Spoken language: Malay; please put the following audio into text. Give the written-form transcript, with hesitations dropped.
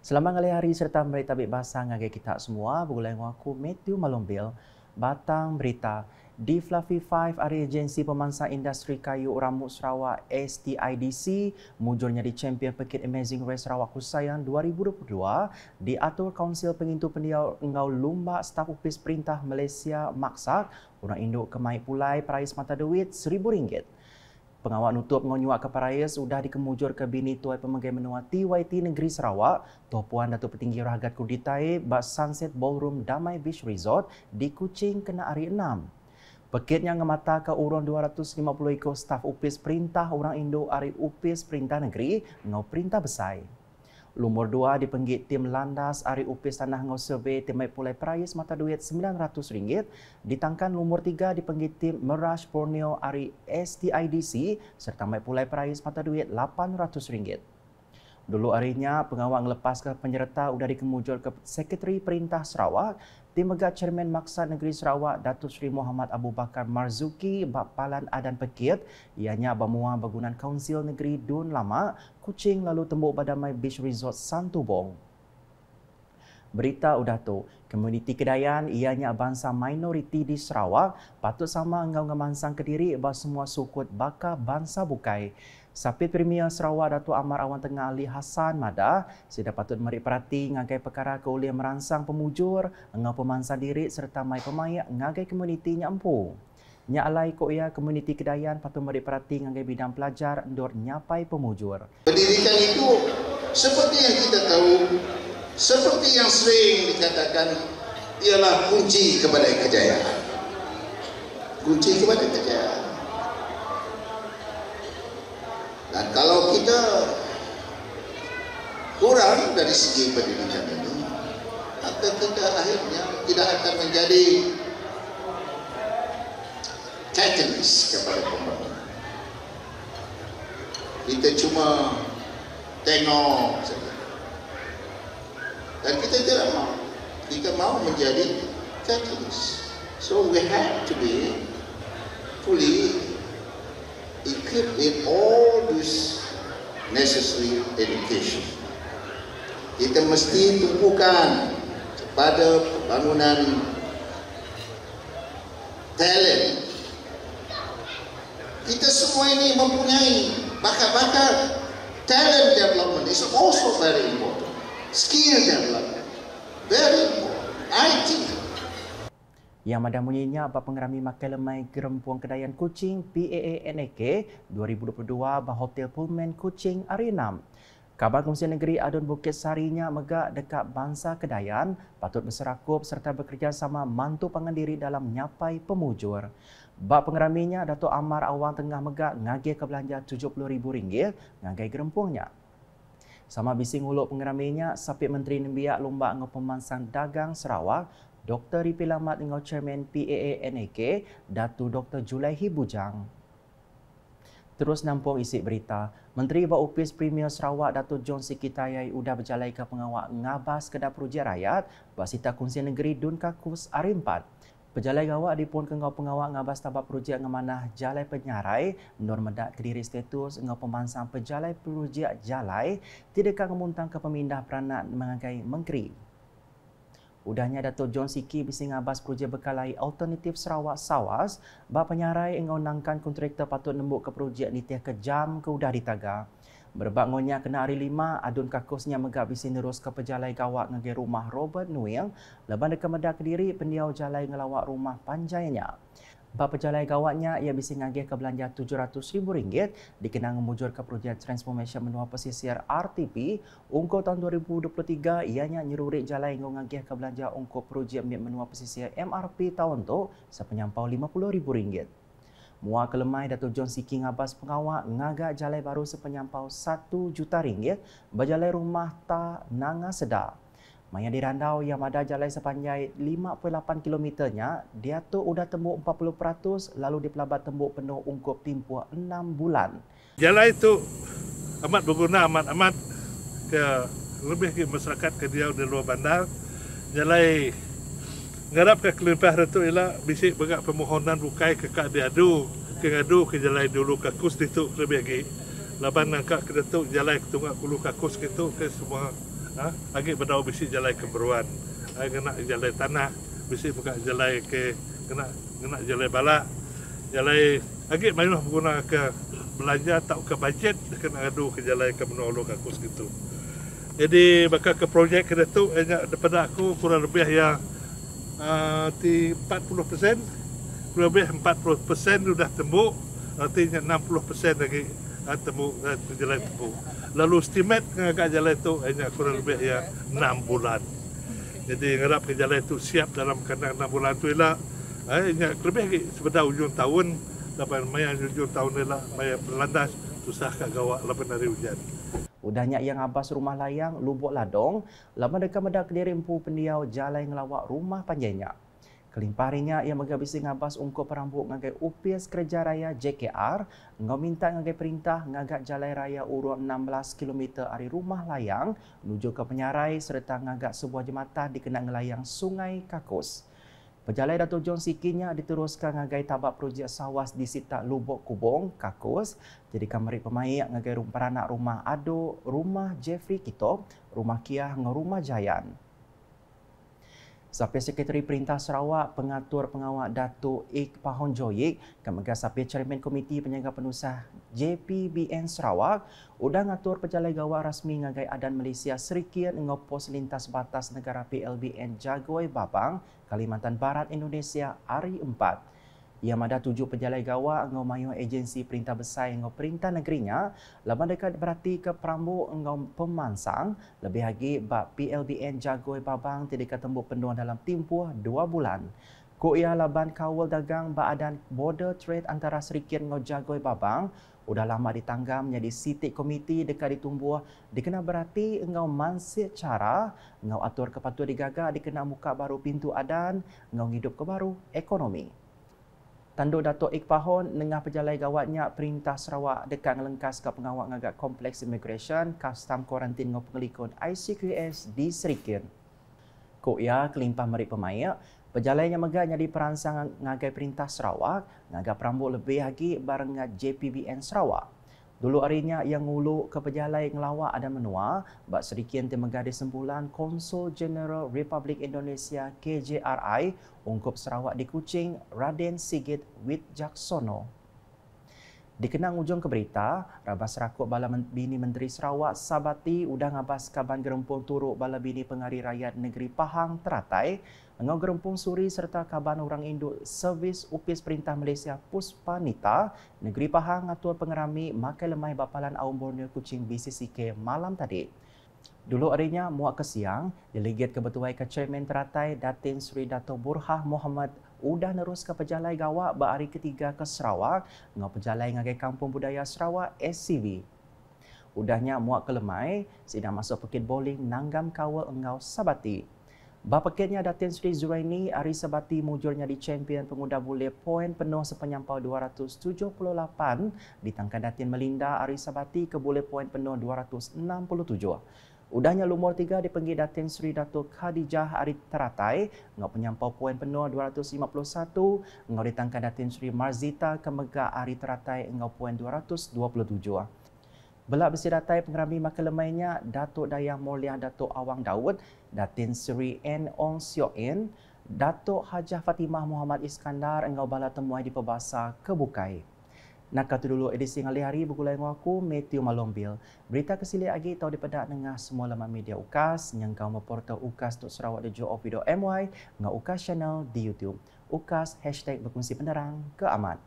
Selamat kali hari serta berita tabik bahasa ngagai kita semua. Bergulai dengan aku Matthew Malombil. Batang berita. Di Fluffy 5 area agensi pemansang industri kayu Ramut Sarawak STIDC mujurnya di Champion Pekit Amazing Race Sarawak Kusayang 2022 diatur Kaunsil Pengintu Pendiau Engau Lumba Staf Opis Perintah Malaysia Maksak orang induk kemai pulai praise mata duit RM1,000. Pengawal nutup ngonyuak ke paraya sudah dikemujur ke bini tuai pemegai menua TYT Negeri Sarawak, Tuan Puan Datuk Petinggi Rahagat Kuditai bak Sunset Ballroom Damai Beach Resort di Kuching kena hari 6. Pekitnya ngemata ke urun 250 ekor staf upis perintah orang Indo ari upis perintah negeri ngau perintah besai. Lumur 2 dipenggit tim landas ari upis tanah ngau survey timai pulai prayis mata duit RM900. Ditangkan lumur 3 dipenggit tim Mirage Borneo ari STIDC serta mai pulai prayis mata duit RM800. Dulu harinya pengawal ngelepas ke penyerta sudah dikemujur ke Sekretari Perintah Sarawak, Tim Megat Chairman Maksad Negeri Sarawak Datuk Seri Muhammad Abu Bakar Marzuki Bapalan Adan Pekit, ianya bamua bangunan Kaunsil Negeri Dun Lama, Kuching lalu tembuk Badamai Beach Resort Santubong. Berita udah tu, komuniti Kedayan ianya bangsa minoriti di Sarawak patut sama engau ngemansang Kediri bah semua sukut baka bangsa bukai. Sapit Premier Sarawak Datuk Amar Awan Tengah Ali Hassan Madah sudah patut meri perhati ngagai perkara keulian merangsang pemujur, engau pemansang diri serta mai pemayak ngagai komuniti nyampu. Nya alai ko ia komuniti Kedayan patut meri perhati ngagai bidang pelajar endor nyapai pemujur. Pendidikan itu seperti yang kita tahu, seperti yang sering dikatakan, ialah kunci kepada kejayaan. Kunci kepada kejayaan. Dan kalau kita kurang dari segi pendidikan ini, maka kita akhirnya tidak akan menjadi catalyst kepada pembangunan. Kita cuma tengok saja. Dan kita tidak mahu. Kita mahu menjadi catalyst. So we have to be fully equipped in all this necessary education. Kita mesti tumpukan kepada pembangunan talent. Kita semua ini mempunyai bakat-bakat. Talent development is also very important. Skill development, very important. IT. Yang madah munyinya bab pengerami makan lemai Gerempuang Kedayan Kuching PAANAK 2022 bah Hotel Pullman Kuching hari 6. Kabar Kongsian Negeri Adun Bukit Sarinya megak dekat bangsa Kedayan patut berserakup serta bekerjasama mantu pangandiri dalam nyapai pemujur. Bab pengeraminya Datuk Amar Awang Tengah megak ngagih ke belanja RM70,000 ngagai gerempuangnya. Sama bising uluk pengeraminya Sapit Menteri Nembiak Lomba ngau Pemansang Dagang Sarawak Dr. Ripi Lamat dengan Chairman PAANAK, Datu Dr. Julaihi Bujang. Terus nampung isi berita, Menteri Baupis Premier Sarawak Datuk John Sikitayai sudah berjalai ke pengawal ngabas kedap perujian rakyat Basita Kongsian Negeri Dun Kakus hari 4. Pejalai gawak dipun ke ngau pengawal ngabas tabak perujian ngemanah jalai penyarai, Nur Medak Kediri status ngau pemansang pejalai perujian jalai, tidak ngemuntang ke pemindah peranak mengagai mengkeri. Udahnya Datuk John Siki bising ngabas projek bekalai alternatif Sarawak Sawas, bab penyarai engau nangkan kontraktor patut nembuk ke projek nitiah kejam ke udah ditaga. Berbak ngonya kena hari 5, adun kakusnya megak bising terus ke pejalai gawak ngagi rumah Robert Nuil, leban dekat Medak Kediri pendiau jalai ngelawak rumah panjainya. Bab pejalai gawatnya ia bising ngagih ke belanja RM700,000 dikenang memujur ke projek transformation menua pesisir RTP ungkul tahun 2023 ianya nyerurik jalai ngagih ke belanja ungkul projek menua pesisir MRP tahun tu sepenyampau RM50,000. Mua kelemai Datuk John Siki ngabas pengawak ngagak jalai baru sepenyampau RM1 juta berjalai rumah ta nanga sedar. Maya dirandau yang ada jalai sepanjang 58 kilometernya, dia tu sudah tembuk 40% lalu dipelabat tembuk penuh ungkup tempoh 6 bulan. Jalai itu amat berguna, amat ke lebih ke masyarakat ke dia di luar bandar. Jalai ngarap ke kelimpah itu ialah bisik begak permohonan bukai ke kak diadu, ke ngadu ke jalai dulu kakus itu lebih lagi. Laban nangkak ke datuk jalai ke tunggak kulu kakus itu ke semua Agi bedau bisi jalai keberuan, kena jalai tanah, bisi buka jalai ke kena jalai bala, jalai agi mayu guna ke belanja tak ke budget kena adu ke jalai ke menolong aku segitu. Jadi bakal ke projek ke tu daripada aku kurang lebih yang 40%, kurang lebih 40% sudah tembuk, artinya 60% lagi tembuk jalai tembuk. Lalu estimate ngagak jalai tu hanya kurang lebih ya 6 bulan. Jadi ngarap ke jalai tu siap dalam kandang 6 bulan tu ialah hanya lebih lagi sebentar ujung tahun, dapat maya ujung tahun ialah maya berlandas susah kat gawak lepas dari hujan. Udahnya yang abas rumah layang Lubuk Ladong, lama dekat medak Kediri empu pendiau jalai ngelawak rumah panjangnya. Kelimparinya ia megabisi ngabas ungkup perambut ngagai UPS Kerja Raya JKR, ngau minta ngagai perintah ngagak jalai raya urut 16 km dari rumah layang menuju ke Penyarai serta ngagak sebuah jembatan dikenang ngelayang Sungai Kakus. Pejalai Dato' John Sikinya diteruskan ngagai tabak projek sawas di Sitak Lubuk Kubong, Kakus. Jadi kamari pemain ngagai peranak rumah Ado, rumah Jeffrey Kitop, rumah Kiah, ngau rumah Jayan. Sapi Sekretari Perintah Sarawak, pengatur pengawal Dato' Ik Pahon Joyik, kemegang sapi Chairman Komiti Penjaga Penusah JPBN Sarawak, udah ngatur pejalai gawak rasmi ngagai adan Malaysia Serikian ngau pos lintas batas negara PLBN Jagoy Babang, Kalimantan Barat, Indonesia, hari 4. Ia ada 7 pejalai gawak ngau mayu agensi perintah besar ngau perintah negerinya, lama dekat berarti ke Perambu ngau Pemansang, lebih lagi bab PLBN Jagoy Babang tidak ketemu penuh dalam tempoh 2 bulan. Ko ia laban kawal dagang baadan border trade antara Serikian ngau Jagoy Babang, udah lama ditanggam menjadi sitik komiti dekat ditumbuh dikena berarti engau mansir cara engau atur kepatuh digagak dikena muka baru pintu adan engau hidup ke baru ekonomi. Tanduk Dato' Ik Pahon nengah pejalai gawatnya Perintah Sarawak dekat ngelengkas ke pengawal ngagak Kompleks Immigration, Custom Kuarantin ngau pengelikun ICQS di Serikian. Ko ia kelimpah merik pemain, pejalainya megah jadi perangsang ngagai Perintah Sarawak, ngagak perambut lebih lagi bareng JPBN Sarawak. Dulu harinya yang ngulu ke pejalai ngelawak ada menua, bak Serikian temegah di sembulan Konsul Jeneral Republik Indonesia KJRI, ungkup Sarawak di Kuching, Raden Sigit Widjaksono. Dikenang ujung ke berita, Rabas Rakuk Bala Bini Menteri Sarawak Sabati udah ngabas kaban gerempung turuk Bala Bini Pengari Rakyat Negeri Pahang Teratai, ngau gerempung suri serta kaban orang induk Servis UPS Perintah Malaysia Puspanita, Negeri Pahang ngatur pengerami makai lemai bapalan Aum Borneo Kuching BCCK malam tadi. Dulu harinya muak ke siang, Delegate Kebetuai ke Chairman Teratai Datin Sri Dato' Burhah Muhammad udah nerus ke pejalai gawak berhari ketiga ke Sarawak, ngau pejalai ngagai Kampung Budaya Sarawak SCV. Udahnya muak ke lemai, sidang masuk pekit bowling nanggam kawal engau Sabati. Bapaketnya Datin Sri Zuraini hari Sabati mujurnya di champion penguda boleh poin penuh sepenyampau 278, ditangkan Datin Melinda hari Sabati ke boleh poin penuh 267. Udahnya lumur 3 dipanggil Datin Sri Datuk Khadijah hari Teratai, ngau penyampau poin penuh 251, ngau ditangkan Datin Sri Marzita Kemegak hari Teratai ngau poin 227. Belak besi datai pengerami makan lemainya Datuk Dayang Mulia Datuk Awang Daud, Datin Sri N. Ong Siok In, Datuk Hajah Fatimah Muhammad Iskandar engau bala temuai di Pebasa Kebukai. Nak kata dulu edisi ngali hari bergulai dengan aku Matthew Malombil. Berita kesili lagi tahu dipedak dengan semua laman media UKAS yang kau portal ukas.sarawak.go.my dengan UKAS channel di YouTube. UKAS #berkongsi penerang ke amat.